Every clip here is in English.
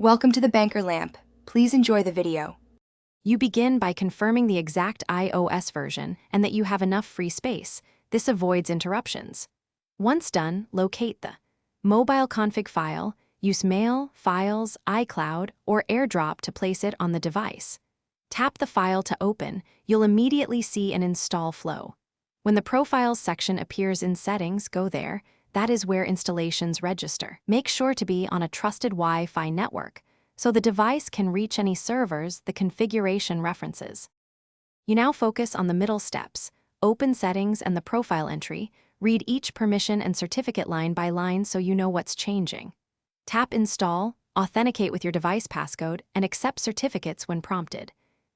Welcome to the Banker Lamp. Please enjoy the video. You begin by confirming the exact iOS version and that you have enough free space. This avoids interruptions. Once done, locate the mobile config file, use Mail, Files, iCloud, or AirDrop to place it on the device. Tap the file to open. You'll immediately see an install flow. When the Profiles section appears in Settings, go there. That is where installations register. Make sure to be on a trusted Wi-Fi network, so the device can reach any servers the configuration references. You now focus on the middle steps. Open Settings and the profile entry. Read each permission and certificate line by line so you know what's changing. Tap Install, authenticate with your device passcode, and accept certificates when prompted.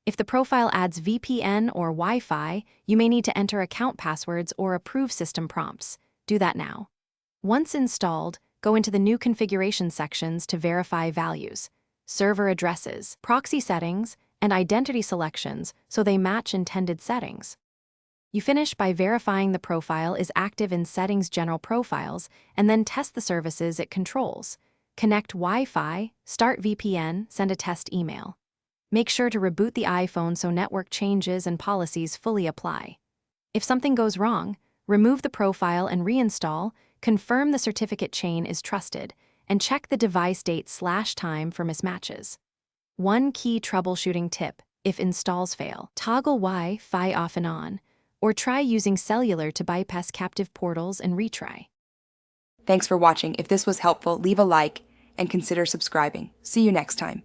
If the profile adds VPN or Wi-Fi, you may need to enter account passwords or approve system prompts. Do that now. Once installed, go into the new configuration sections to verify values, server addresses, proxy settings, and identity selections so they match intended settings. You finish by verifying the profile is active in Settings General Profiles and then test the services it controls. Connect Wi-Fi, start VPN, send a test email. Make sure to reboot the iPhone so network changes and policies fully apply. If something goes wrong, remove the profile and reinstall. Confirm the certificate chain is trusted, and check the device date/time for mismatches. One key troubleshooting tip: if installs fail, toggle Wi-Fi off and on, or try using cellular to bypass captive portals and retry. Thanks for watching. If this was helpful, leave a like and consider subscribing. See you next time.